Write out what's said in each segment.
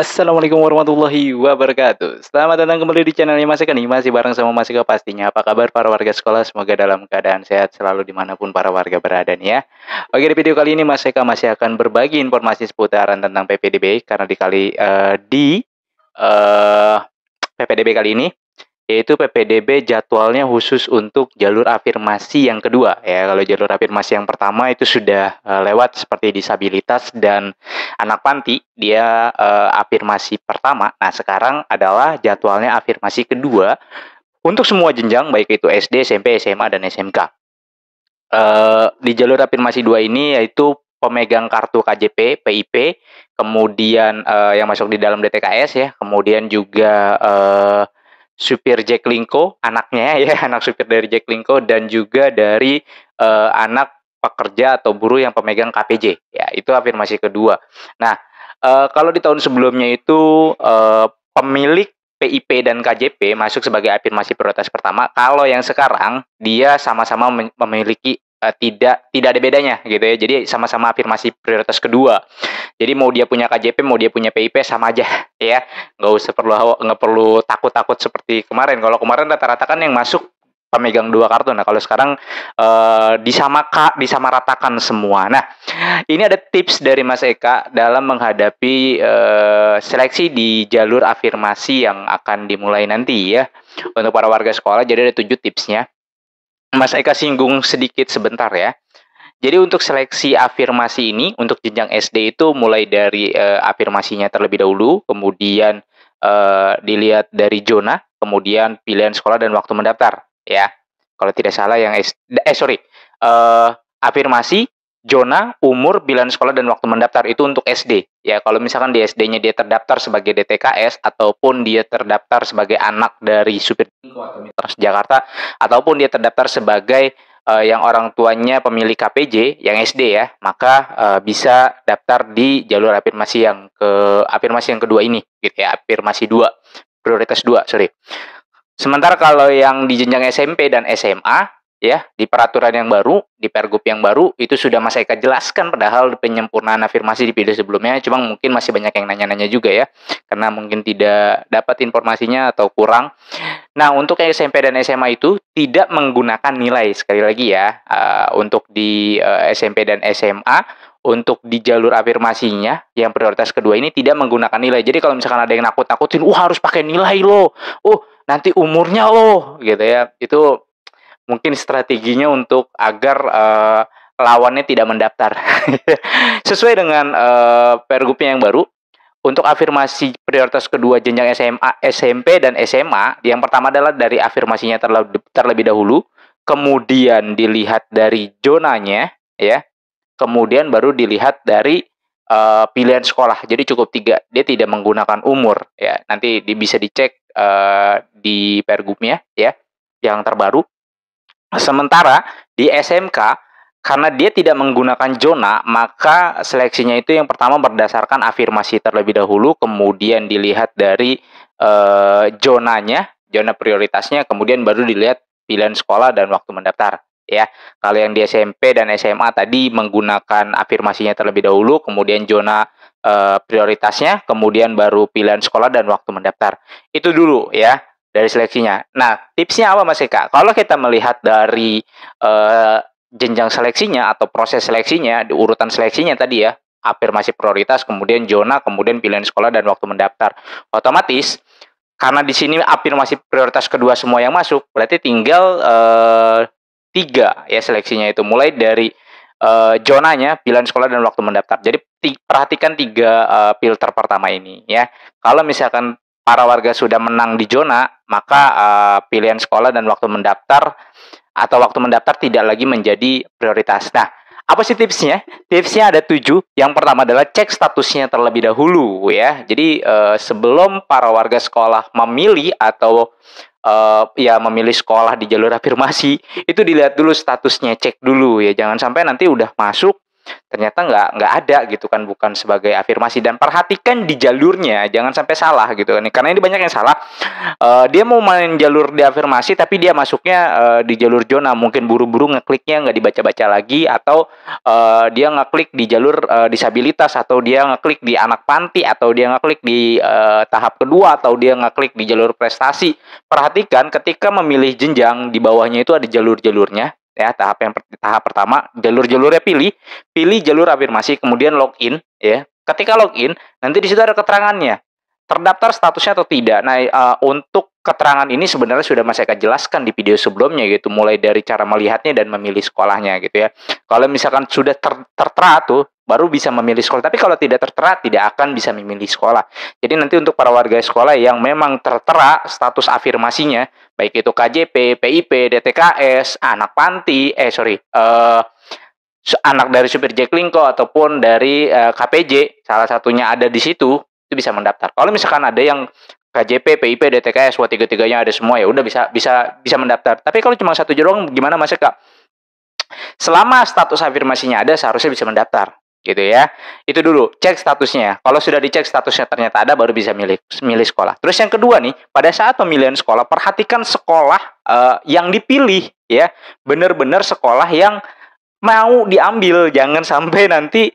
Assalamualaikum warahmatullahi wabarakatuh. Selamat datang kembali di channelnya Mas Eka nih. Masih bareng sama Mas Eka pastinya. Apa kabar para warga sekolah? Semoga dalam keadaan sehat selalu dimanapun para warga berada nih ya. Oke, di video kali ini Mas Eka masih akan berbagi informasi seputaran tentang PPDB. Karena di PPDB kali ini yaitu PPDB jadwalnya khusus untuk jalur afirmasi yang kedua ya. Kalau jalur afirmasi yang pertama itu sudah lewat seperti disabilitas dan anak panti, dia afirmasi pertama. Nah, sekarang adalah jadwalnya afirmasi kedua untuk semua jenjang baik itu SD, SMP, SMA dan SMK. Di jalur afirmasi 2 ini yaitu pemegang kartu KJP, PIP, kemudian yang masuk di dalam DTKS ya, kemudian juga supir Jaklingko, anaknya ya, anak supir dari Jaklingko dan juga dari anak pekerja atau buruh yang pemegang KPJ. Ya, itu afirmasi kedua. Nah, kalau di tahun sebelumnya itu pemilik PIP dan KJP masuk sebagai afirmasi prioritas pertama. Kalau yang sekarang dia sama-sama memiliki tidak ada bedanya gitu ya. Jadi sama-sama afirmasi prioritas kedua. Jadi mau dia punya KJP, mau dia punya PIP sama aja ya. Nggak perlu takut-takut seperti kemarin. Kalau kemarin rata-rata kan yang masuk pemegang dua kartu. Nah, kalau sekarang disamaratakan semua. Nah, ini ada tips dari Mas Eka dalam menghadapi seleksi di jalur afirmasi yang akan dimulai nanti ya. Untuk para warga sekolah, jadi ada 7 tipsnya. Mas Eka singgung sedikit sebentar ya. Jadi untuk seleksi afirmasi ini untuk jenjang SD itu mulai dari afirmasinya terlebih dahulu, kemudian dilihat dari zona, kemudian pilihan sekolah dan waktu mendaftar ya. Kalau tidak salah yang afirmasi, zona, umur, pilihan sekolah dan waktu mendaftar itu untuk SD. Ya, kalau misalkan di SD-nya dia terdaftar sebagai DTKS ataupun dia terdaftar sebagai anak dari supir Transjakarta ataupun dia terdaftar sebagai yang orang tuanya pemilik KPJ yang SD ya, maka bisa daftar di jalur afirmasi yang kedua ini gitu ya, afirmasi 2, prioritas 2, sorry. Sementara kalau yang di jenjang SMP dan SMA ya, di peraturan yang baru, di Pergub yang baru itu sudah Mas Eka jelaskan padahal penyempurnaan afirmasi di video sebelumnya, cuma mungkin masih banyak yang nanya-nanya juga ya, karena mungkin tidak dapat informasinya atau kurang. Nah, untuk SMP dan SMA itu tidak menggunakan nilai sekali lagi ya, untuk di SMP dan SMA untuk di jalur afirmasinya yang prioritas kedua ini tidak menggunakan nilai. Jadi kalau misalkan ada yang nakut-nakutin, harus pakai nilai loh, nanti umurnya loh, gitu ya. Itu mungkin strateginya untuk agar lawannya tidak mendaftar. Sesuai dengan Pergubnya yang baru, untuk afirmasi prioritas kedua jenjang SMA, SMP, dan SMA, yang pertama adalah dari afirmasinya terlebih dahulu, kemudian dilihat dari zonanya, ya, kemudian baru dilihat dari pilihan sekolah. Jadi cukup 3, dia tidak menggunakan umur, ya. Nanti bisa dicek di Pergubnya, ya, yang terbaru. Sementara di SMK, karena dia tidak menggunakan zona, maka seleksinya itu yang pertama berdasarkan afirmasi terlebih dahulu, kemudian dilihat dari zonanya, zona prioritasnya, kemudian baru dilihat pilihan sekolah dan waktu mendaftar. Ya, kalau yang di SMP dan SMA tadi menggunakan afirmasinya terlebih dahulu, kemudian zona prioritasnya, kemudian baru pilihan sekolah dan waktu mendaftar. Itu dulu ya dari seleksinya. Nah, tipsnya apa Mas Eka? Kalau kita melihat dari jenjang seleksinya atau proses seleksinya, urutan seleksinya tadi ya, afirmasi prioritas, kemudian zona, kemudian pilihan sekolah dan waktu mendaftar. Otomatis karena di sini afirmasi prioritas kedua semua yang masuk, berarti tinggal 3 ya seleksinya itu, mulai dari zonanya, pilihan sekolah dan waktu mendaftar. Jadi perhatikan 3 filter pertama ini ya. Kalau misalkan para warga sudah menang di zona, maka pilihan sekolah dan waktu mendaftar atau waktu mendaftar tidak lagi menjadi prioritas. Nah, apa sih tipsnya? Tipsnya ada 7. Yang pertama adalah cek statusnya terlebih dahulu ya. Jadi sebelum para warga sekolah memilih atau memilih sekolah di jalur afirmasi, itu dilihat dulu statusnya, cek dulu ya. Jangan sampai nanti udah masuk ternyata nggak ada gitu kan, bukan sebagai afirmasi. Dan perhatikan di jalurnya, jangan sampai salah gitu kan, karena ini banyak yang salah. Dia mau main jalur di afirmasi tapi dia masuknya di jalur zona, mungkin buru-buru ngekliknya nggak dibaca-baca lagi, atau dia ngeklik di jalur disabilitas, atau dia ngeklik di anak panti, atau dia ngeklik di tahap kedua, atau dia ngeklik di jalur prestasi. Perhatikan ketika memilih jenjang, di bawahnya itu ada jalur-jalurnya ya. Tahap pertama, jalur-jalurnya pilih jalur afirmasi, kemudian login ya. Ketika login, nanti di situ ada keterangannya, terdaftar statusnya atau tidak. Nah, untuk keterangan ini sebenarnya sudah Mas Eka jelaskan di video sebelumnya gitu, mulai dari cara melihatnya dan memilih sekolahnya gitu ya. Kalau misalkan sudah tertera tuh, baru bisa memilih sekolah. Tapi kalau tidak tertera, tidak akan bisa memilih sekolah. Jadi nanti untuk para warga sekolah yang memang tertera status afirmasinya, baik itu KJP, PIP, DTKS, anak panti, anak dari supir Jaklingko ataupun dari KPJ, salah satunya ada di situ, itu bisa mendaftar. Kalau misalkan ada yang KJP, PIP, DTKS, wah tiga-tiganya ada semua, ya udah bisa mendaftar. Tapi kalau cuma satu doang, gimana Mas Eka? Selama status afirmasinya ada, seharusnya bisa mendaftar, gitu ya. Itu dulu, cek statusnya. Kalau sudah dicek statusnya ternyata ada, baru bisa milih sekolah. Terus yang kedua nih, pada saat pemilihan sekolah, perhatikan sekolah yang dipilih ya, benar-benar sekolah yang mau diambil. Jangan sampai nanti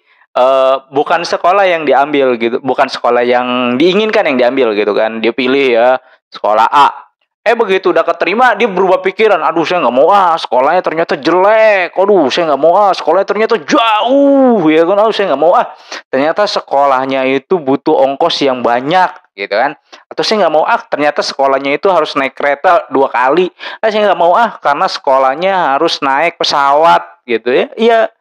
bukan sekolah yang diambil gitu, bukan sekolah yang diinginkan yang diambil gitu kan. Dia pilih ya sekolah A, begitu udah keterima dia berubah pikiran, aduh saya nggak mau sekolahnya ternyata jelek, aduh saya nggak mau sekolahnya ternyata jauh ya kan, aduh saya nggak mau ternyata sekolahnya itu butuh ongkos yang banyak gitu kan. Atau saya nggak mau ternyata sekolahnya itu harus naik kereta 2 kali, saya nggak mau karena sekolahnya harus naik pesawat gitu ya. Iya,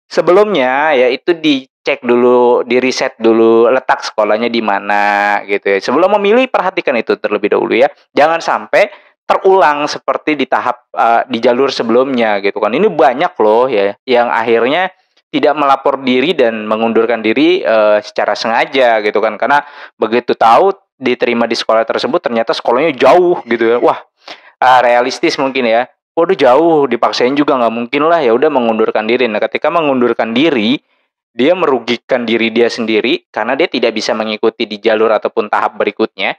sebelumnya ya itu dicek dulu, di riset dulu letak sekolahnya di mana gitu ya. Sebelum memilih, perhatikan itu terlebih dahulu ya. Jangan sampai terulang seperti di tahap di jalur sebelumnya gitu kan. Ini banyak loh ya yang akhirnya tidak melapor diri dan mengundurkan diri secara sengaja gitu kan, karena begitu tahu diterima di sekolah tersebut ternyata sekolahnya jauh gitu ya. Wah, realistis mungkin ya. Waduh jauh, dipaksain juga nggak mungkin lah, ya udah mengundurkan diri. Nah, ketika mengundurkan diri, dia merugikan diri dia sendiri karena dia tidak bisa mengikuti di jalur ataupun tahap berikutnya,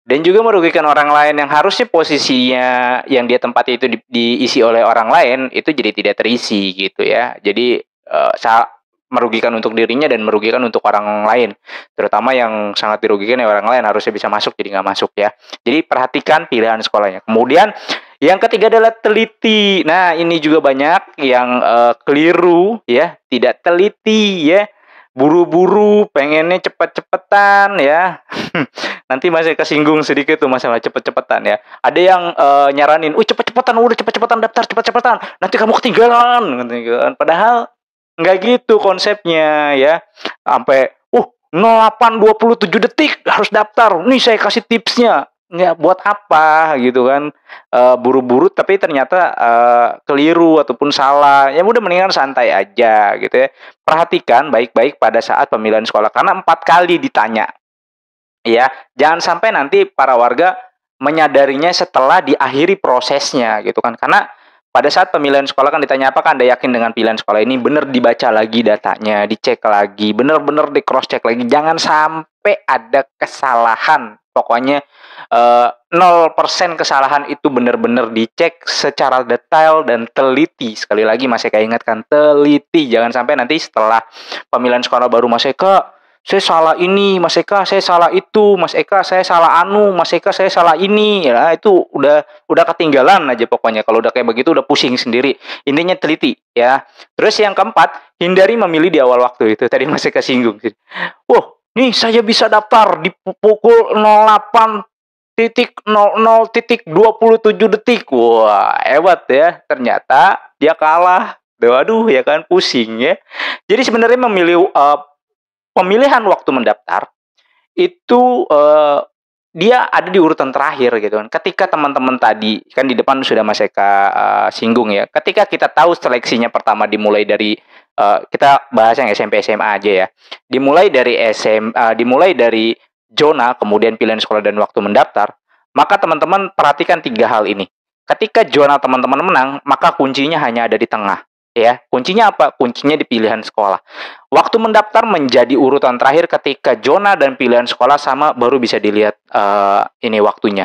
dan juga merugikan orang lain yang harusnya posisinya yang dia tempati itu diisi oleh orang lain, itu jadi tidak terisi gitu ya. Jadi merugikan untuk dirinya dan merugikan untuk orang lain, terutama yang sangat dirugikan ya orang lain, harusnya bisa masuk jadi nggak masuk ya. Jadi perhatikan pilihan sekolahnya. Kemudian yang ketiga adalah teliti. Nah, ini juga banyak yang keliru ya, tidak teliti ya, buru-buru, pengennya cepet-cepetan ya. Nanti masih kesinggung sedikit tuh masalah cepet-cepetan ya. Ada yang nyaranin, cepet-cepetan, udah cepet-cepetan daftar, cepet-cepetan, nanti kamu ketinggalan, gitu kan. Padahal nggak gitu konsepnya ya. Sampai 08.27 detik harus daftar. Nih saya kasih tipsnya. Nggak buat apa gitu kan, buru-buru tapi ternyata keliru ataupun salah. Ya udah mendingan santai aja gitu ya. Perhatikan baik-baik pada saat pemilihan sekolah, karena 4 kali ditanya ya. Jangan sampai nanti para warga menyadarinya setelah diakhiri prosesnya gitu kan. Karena pada saat pemilihan sekolah kan ditanya, apakah Anda yakin dengan pilihan sekolah ini? Benar dibaca lagi datanya, dicek lagi, benar-benar di cross check lagi. Jangan sampai ada kesalahan. Pokoknya 0% kesalahan, itu benar-benar dicek secara detail dan teliti. Sekali lagi Mas Eka ingatkan, teliti. Jangan sampai nanti setelah pemilihan sekolah baru, Mas Eka saya salah ini, Mas Eka saya salah itu, Mas Eka saya salah Mas Eka saya salah ini ya. Itu udah ketinggalan aja pokoknya. Kalau udah kayak begitu udah pusing sendiri. Intinya teliti ya. Terus yang keempat, hindari memilih di awal waktu. Itu tadi Mas Eka singgung. Nih saya bisa daftar di pukul 08.00.27 detik. Wah, hebat ya. Ternyata dia kalah. Waduh ya kan, pusing ya. Jadi sebenarnya memilih pemilihan waktu mendaftar itu dia ada di urutan terakhir gitu kan. Ketika teman-teman tadi kan di depan sudah Mas Eka singgung ya. Ketika kita tahu seleksinya pertama dimulai dari kita bahas yang SMP SMA aja ya. Dimulai dari zona, kemudian pilihan sekolah dan waktu mendaftar, maka teman-teman perhatikan 3 hal ini. Ketika zona teman-teman menang, maka kuncinya hanya ada di tengah. ya. Kuncinya apa? Kuncinya di pilihan sekolah. Waktu mendaftar menjadi urutan terakhir ketika zona dan pilihan sekolah sama baru bisa dilihat ini waktunya.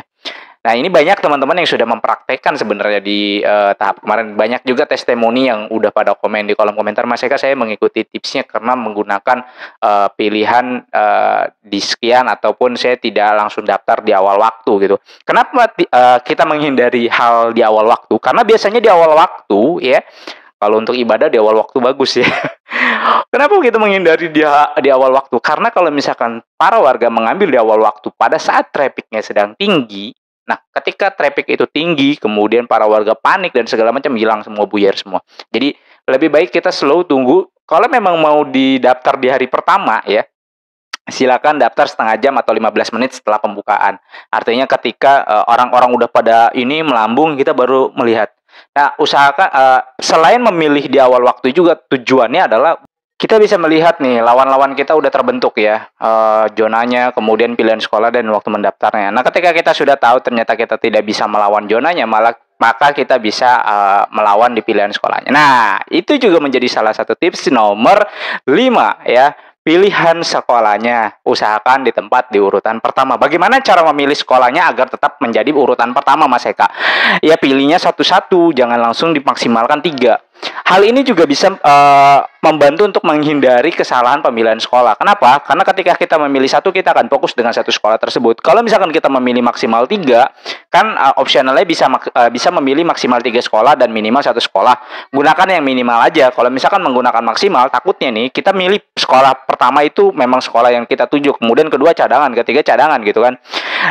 Nah, ini banyak teman-teman yang sudah mempraktekkan sebenarnya di tahap kemarin. Banyak juga testimoni yang udah pada komen di kolom komentar, Mas Eka saya mengikuti tipsnya karena menggunakan pilihan di sekian ataupun saya tidak langsung daftar di awal waktu gitu. Kenapa kita menghindari hal di awal waktu? Karena biasanya di awal waktu ya, kalau untuk ibadah di awal waktu bagus ya. Kenapa kita menghindari dia di awal waktu? Karena kalau misalkan para warga mengambil di awal waktu pada saat trafficnya sedang tinggi, nah ketika traffic itu tinggi, kemudian para warga panik dan segala macam hilang semua, buyar semua. Jadi lebih baik kita slow tunggu. Kalau memang mau didaftar di hari pertama ya, silakan daftar setengah jam atau 15 menit setelah pembukaan. Artinya ketika orang-orang udah pada ini melambung, kita baru melihat. Nah, usahakan selain memilih di awal waktu juga tujuannya adalah kita bisa melihat nih lawan-lawan kita udah terbentuk ya, zonanya, kemudian pilihan sekolah dan waktu mendaftarnya. Nah, ketika kita sudah tahu ternyata kita tidak bisa melawan zonanya, maka kita bisa melawan di pilihan sekolahnya. Nah, itu juga menjadi salah satu tips nomor 5 ya. Pilihan sekolahnya, usahakan di tempat di urutan pertama. Bagaimana cara memilih sekolahnya agar tetap menjadi urutan pertama, Mas Eka? Ya pilihnya satu-satu, jangan langsung dimaksimalkan 3. Hal ini juga bisa membantu untuk menghindari kesalahan pemilihan sekolah. Kenapa? Karena ketika kita memilih satu, kita akan fokus dengan satu sekolah tersebut. Kalau misalkan kita memilih maksimal 3, kan optionalnya bisa memilih maksimal 3 sekolah dan minimal satu sekolah. Gunakan yang minimal aja. Kalau misalkan menggunakan maksimal, takutnya nih kita milih sekolah pertama itu memang sekolah yang kita tuju, kemudian kedua cadangan, ketiga cadangan gitu kan.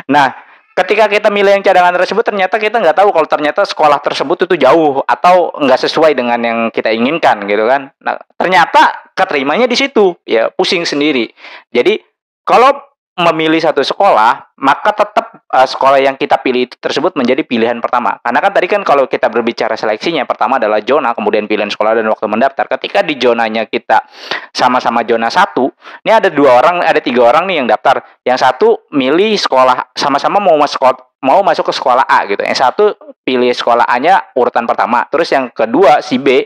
Nah, ketika kita milih yang cadangan tersebut, ternyata kita nggak tahu kalau ternyata sekolah tersebut itu jauh atau nggak sesuai dengan yang kita inginkan gitu kan. Nah, ternyata keterimanya di situ, ya pusing sendiri. Jadi kalau memilih satu sekolah, maka tetap sekolah yang kita pilih itu tersebut menjadi pilihan pertama. Karena kan tadi kan kalau kita berbicara seleksinya, pertama adalah zona, kemudian pilihan sekolah dan waktu mendaftar. Ketika di zonanya kita sama-sama zona 1, ini ada 3 orang nih yang daftar. Yang satu milih sekolah sama-sama mau masuk ke sekolah A gitu. Yang satu pilih sekolah A-nya urutan pertama. Terus yang kedua si B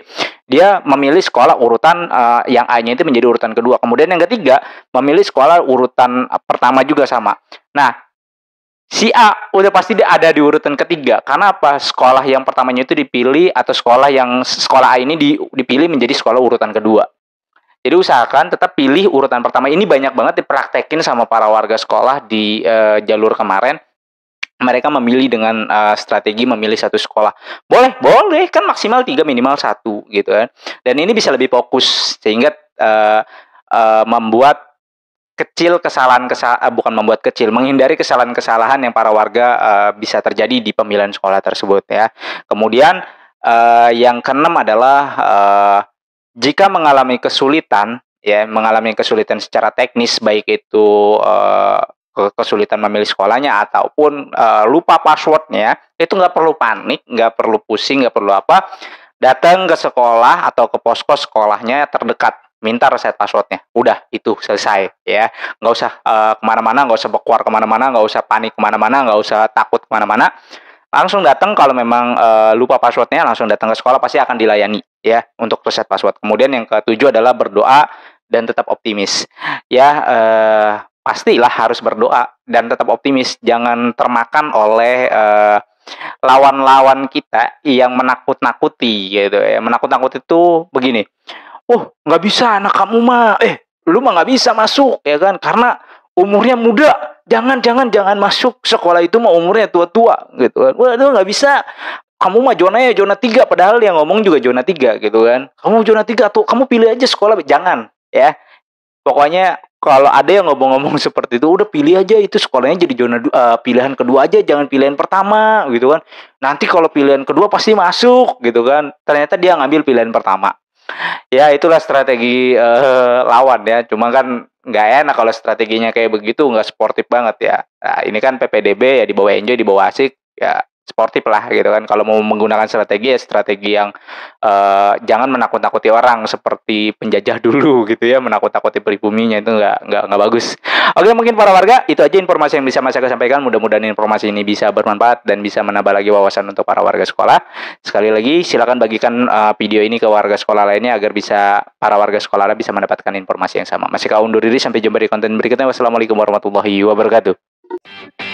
dia memilih sekolah urutan yang A-nya itu menjadi urutan kedua. Kemudian yang ketiga memilih sekolah urutan pertama juga sama. Nah, si A udah pasti dia ada di urutan ketiga. Karena apa? Sekolah yang pertamanya itu dipilih atau sekolah A ini dipilih menjadi sekolah urutan kedua. Jadi usahakan tetap pilih urutan pertama. Ini banyak banget dipraktekin sama para warga sekolah di jalur kemarin. Mereka memilih dengan strategi memilih satu sekolah. Boleh kan maksimal 3 minimal 1 gitu kan. Dan ini bisa lebih fokus sehingga membuat menghindari kesalahan-kesalahan yang para warga bisa terjadi di pemilihan sekolah tersebut ya. Kemudian yang keenam adalah jika mengalami kesulitan secara teknis, baik itu kesulitan memilih sekolahnya ataupun lupa passwordnya, itu nggak perlu panik, nggak perlu pusing, nggak perlu apa. Datang ke sekolah atau ke posko sekolahnya terdekat, minta reset passwordnya. Udah, itu selesai ya. Nggak usah kemana-mana, nggak usah bekuar kemana-mana, nggak usah panik kemana-mana, nggak usah takut kemana-mana. Langsung datang, kalau memang lupa passwordnya, langsung datang ke sekolah, pasti akan dilayani ya untuk reset password. Kemudian yang ke-7 adalah berdoa dan tetap optimis. Ya, pastilah harus berdoa dan tetap optimis. Jangan termakan oleh lawan-lawan kita yang menakut-nakuti gitu ya. Menakut-nakuti itu begini. Nggak bisa anak kamu mah. Lu mah nggak bisa masuk ya kan, karena umurnya muda. Jangan masuk sekolah itu mah umurnya tua-tua gitu kan. Waduh, nggak bisa. Kamu mah zona 3, padahal yang ngomong juga zona 3 gitu kan. Kamu zona 3 tuh, kamu pilih aja sekolah. Jangan ya. Pokoknya kalau ada yang ngomong-ngomong seperti itu, udah pilih aja itu sekolahnya jadi zona pilihan kedua aja, jangan pilihan pertama gitu kan. Nanti kalau pilihan kedua pasti masuk gitu kan. Ternyata dia ngambil pilihan pertama. Ya itulah strategi lawan ya. Cuma kan nggak enak kalau strateginya kayak begitu, nggak sportif banget ya. Nah, ini kan PPDB ya, di bawah Enjoy, di bawah Asik ya. sportif lah gitu kan. Kalau mau menggunakan strategi ya strategi yang jangan menakut-nakuti orang seperti penjajah dulu gitu ya, menakut-nakuti pribuminya itu nggak bagus. Oke, mungkin para warga itu aja informasi yang bisa Mas Aga sampaikan. Mudah-mudahan informasi ini bisa bermanfaat dan bisa menambah lagi wawasan untuk para warga sekolah. Sekali lagi silakan bagikan video ini ke warga sekolah lainnya agar bisa para warga sekolah bisa mendapatkan informasi yang sama. Masih kau undur diri, sampai jumpa di konten berikutnya. Wassalamualaikum warahmatullahi wabarakatuh.